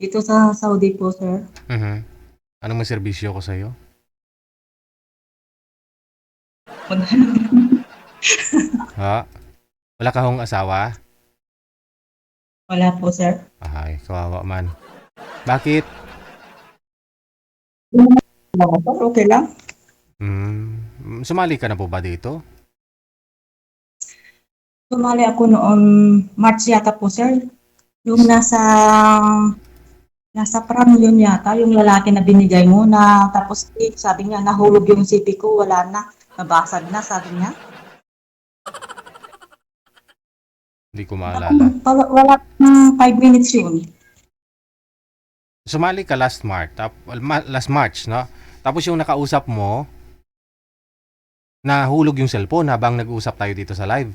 Dito sa Saudi po, sir. Mhm. Anong may serbisyo ko sa'yo? Maghanap. Ha? Wala ka hong asawa? Wala po, sir. Ay, kawawa man. Bakit? Wala po, okay lang. Sumali ka na po ba dito? Sumali ako noon March yata po, sir. Yung nasa prom yun yata, yung lalaki na binigay mo na tapos sabi niya nahulog yung CP ko, wala na. Nabasag na, sabi niya. Hindi ko maalala. Wala 5 minutes yun. Sumali ka last March, no? Tapos yung nakausap mo, nahulog yung cellphone habang nag-uusap tayo dito sa live.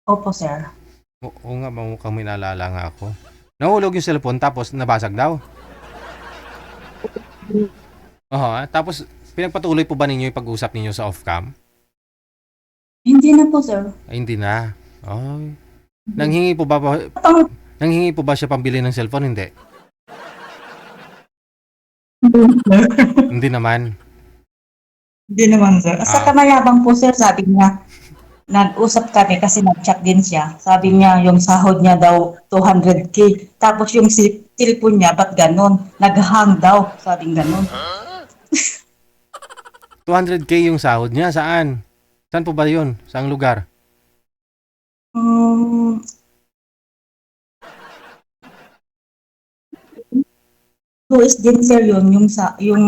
Opo, sir. Oo nga, mukhang may naalala nga ako. Nahulog yung cellphone tapos nabasag daw. Oo, tapos pinagpatuloy po ba ninyo yung pag-usap ninyo sa off-cam? Hindi na po, sir. Ay, hindi na. Ay. Nanghingi po ba, Patang- nanghingi po ba siya pambili ng cellphone? Hindi. Hindi naman. Hindi naman, sir. Sa Ah, kamayabang po, sir, sabi niya, nag-usap kami kasi nag-chat din siya. Sabi niya, yung sahod niya daw 200K. Tapos yung cellphone niya, ba't ganon? Nag-hang daw, sabing ganon. 200K yung sahod niya. Saan? Saan po ba yun? Saang lugar? Um, US din, sir, yun, yung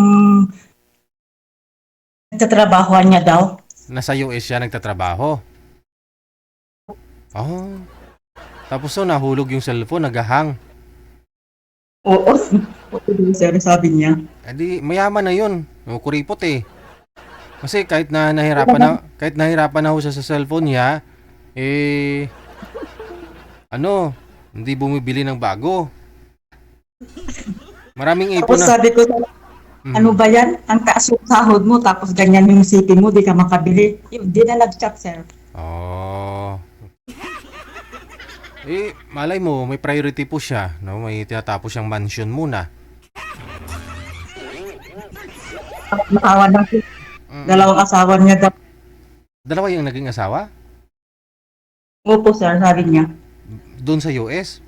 nagtatrabahoan niya daw. Nasa US siya nagtatrabaho. Oh. Tapos so, nahulog yung cellphone, nagahang. Oo. Oo, din, sir, sabi niya. Eh di, mayaman na yun. O, kuripot eh. Kasi kahit nahirapan na ho siya sa cellphone niya, eh, ano, hindi bumibili ng bago. Maraming ipon Tapos na. sabi ko, ano Mhm. ba yan? Ang taas yung sahod mo, tapos ganyan yung city mo, di ka makabili. Yun, di na nag-chat, sir. Oh. Eh, malay mo, may priority po siya. No? May tinatapos siyang mansion muna. Nakawan ng Mm. dalawang asawa niya daw. Dalawa yung naging asawa? Opo, sir, sabi niya. Doon sa US?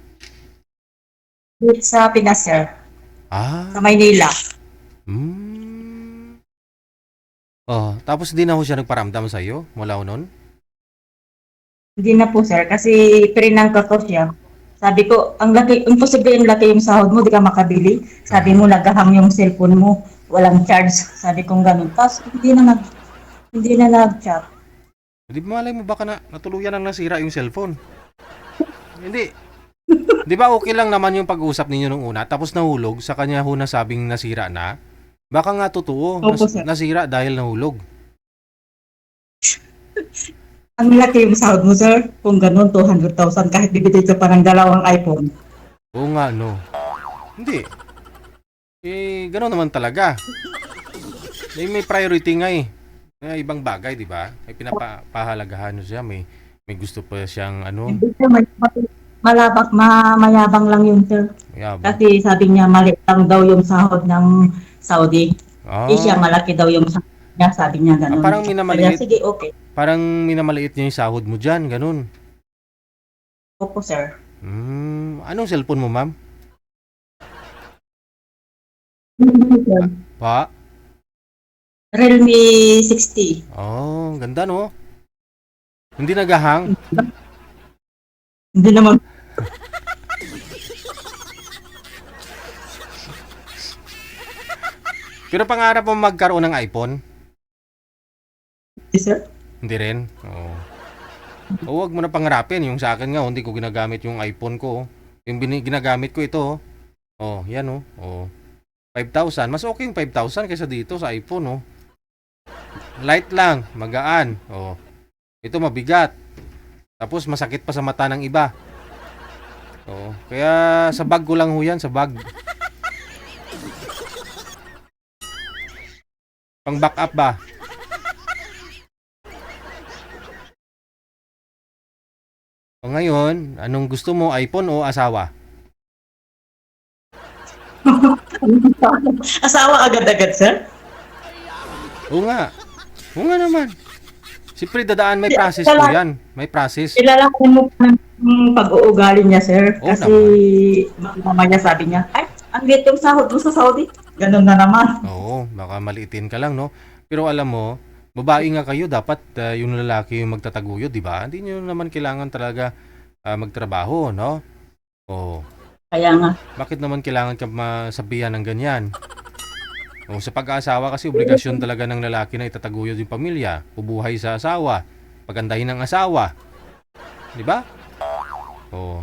Dito sa Pinas, sir. Sa Ah. Maynila. Hmm. Oh, tapos di na ho siya nagparamdam sa iyo mula noon? Hindi na po, sir, kasi pinangka ko siya. Sabi ko, ang laki, imposible yung laki yung sahod mo, di ka makabili. Sabi mo, Aha. nagahang yung cellphone mo, walang charge. Sabi kong ganun. Tapos, hindi na nag-chat. Di malay mo baka natuluyan nang nasira yung cellphone. Hindi. Di ba okay lang naman yung pag-usap ninyo nung una tapos nahulog sa kanya ho nasabing nasira na? Baka nga totoo, Opo, sir. nasira dahil nahulog. Ang laki yung sahod mo, sir. Kung ganun, 200,000 kahit bibigay ka pa ng dalawang iPhone. Oo nga no. Hindi. Eh, gano'n naman talaga. Eh, may priority nga eh. May ibang bagay, di ba? May pinapahalagahan siya. May gusto pa siyang ano, Hindi siya mayabang lang yun, sir. yabang. Kasi sabi niya, maliit lang daw yung sahod ng Saudi. Di siya Ah, malaki daw yung sahod niya, sabi niya ganun. parang Kaya minamaliit. sige, okay. Parang minamaliit niya yung sahod mo dyan, ganun. Opo, sir. Anong cellphone mo, ma'am? Ah, pa? Realme 60. Oh, ganda no? Hindi nagahang. Hindi naman, Pero pangarap mo magkaroon ng iPhone? sir. Hindi rin. Oo. O wag mo na pangarapin. Yung sa akin nga, hindi ko ginagamit yung iPhone ko. Yung ginagamit ko ito. Oh, yan oh. Oh. 5,000. Mas okay yung 5,000 kaysa dito sa iPhone oh. Light lang, magaan. Oh. Ito mabigat. Tapos masakit pa sa mata ng iba. Oh. Kaya sa bag ko lang ho yan, sa bag. Pang backup ba? O ngayon, anong gusto mo, iPhone o asawa? Asawa agad-agad, sir? Oo nga. Oo nga naman. Siyempre dadaan may Di- process po kilala- yan. May process. Ilalaki mo pa ng pag-uugali niya, sir. Oo Kasi mama niya sabi niya, ay, ang liit yung sahod mo sa Saudi. Ganun na naman. Oo, baka maliitin ka lang, no? Pero alam mo, babae nga kayo, dapat yung lalaki yung magtataguyod, di ba? Hindi nyo naman kailangan talaga magtrabaho, no? Oo. Kaya nga. Bakit naman kailangan ka masabihan ng ganyan? O, sa pag-aasawa kasi obligasyon talaga ng lalaki na itataguyod yung pamilya, bubuhay sa asawa, pagandahin ng asawa. Di ba? Oo.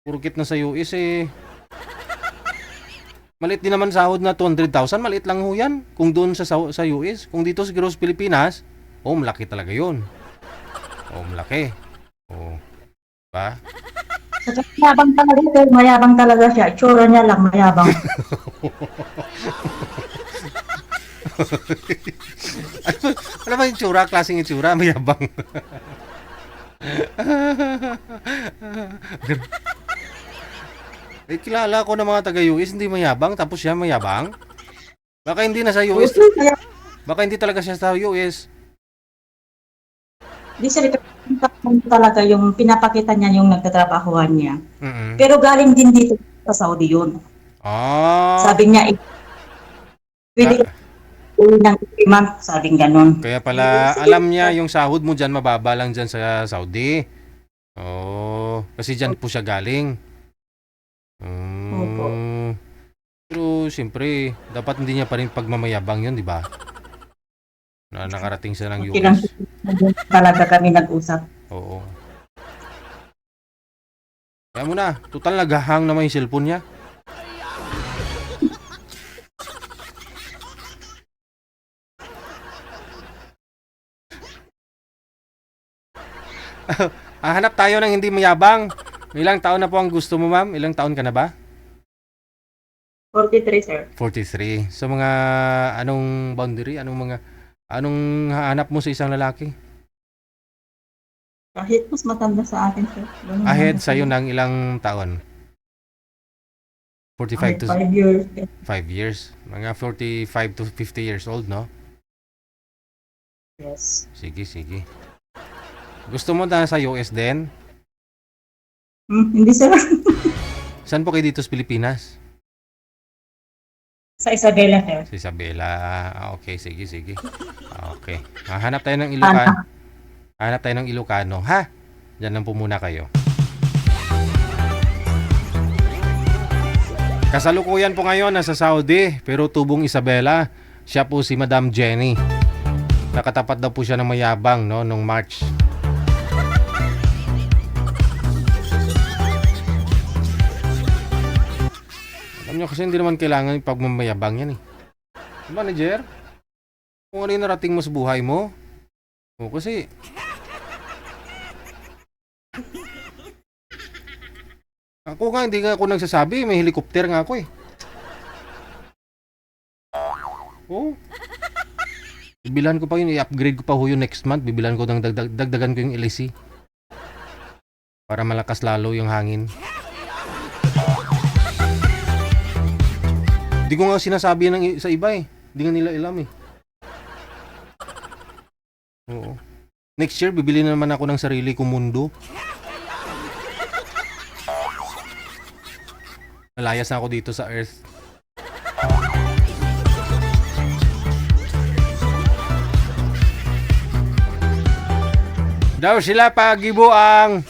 Purkit na sa US eh. Maliit din naman sahod na 200,000, maliit lang ho yan. Kung doon sa US, kung dito sa Gross Pilipinas, oh, malaki talaga yun. Oh, malaki. Oh. Diba? Saka mayabang talaga, sir. Mayabang talaga siya. Itsura niya lang, mayabang. Ano ba yung tsura? Klaseng itsura? Mayabang. Eh, kilala ko ng mga taga-US, hindi mayabang, tapos siya mayabang. Baka hindi na sa US. Kaya, Baka hindi talaga siya sa US. di sir, talaga yung pinapakita niya yung nagtatrabahuhan niya. Mm-mm. Pero galing din dito sa Saudi yun. Ah, Sabi niya, pwede uwi ng 3 months, sabing ganun. kaya pala alam niya yung sahod mo dyan, mababa lang dyan sa Saudi. Oh, kasi dyan po siya galing. Opo. Pero siyempre, dapat hindi niya pa rin pagmamayabang yun, di ba? Na nakarating siya ng Okay lang, US. talaga kami nag-usap. Oo. Kaya mo na, total naghahang naman yung cellphone niya. Hanap tayo ng hindi mayabang. Ilang taon na po ang gusto mo, ma'am? Ilang taon ka na ba? 43, sir. 43. Sa mga anong boundary? Anong hanap mo sa isang lalaki? Kahit mas matanda sa atin, sir. Ganun Ahead lang. sa'yo ng ilang taon? 45 Kahit to 5 years. 5 years. Mga 45 to 50 years old, no? Yes. Sige, sige. Gusto mo na sa US din? Hindi, sir. Saan po kayo dito sa Pilipinas? Sa Isabela, sir. Sa Isabela. Okay, sige, sige. Okay. Hanap tayo ng Ilocano. Hanap tayo ng Ilocano, ha? Diyan lang po muna kayo. Kasalukuyan po ngayon nasa Saudi, pero tubong Isabela. Siya po si Madam Jenny. Nakatapat daw po siya ng mayabang, no, nung March. Alam nyo kasi hindi naman kailangan yung pagmamayabang yan eh. Manager, kung ano yung narating mo sa buhay mo, o kasi ako nga, hindi nga ako nagsasabi, may helicopter nga ako eh. Oh. Bibilan ko pa yun, i-upgrade ko pa ho yun next month, bibilan ko ng dagdagan ko yung LAC. Para malakas lalo yung hangin. Hindi ko nga sinasabi sa iba eh. Hindi nga nila alam eh. Oo. Next year, bibili na naman ako ng sarili kong mundo. Nalayas na ako dito sa Earth. Daw sila pagibo ang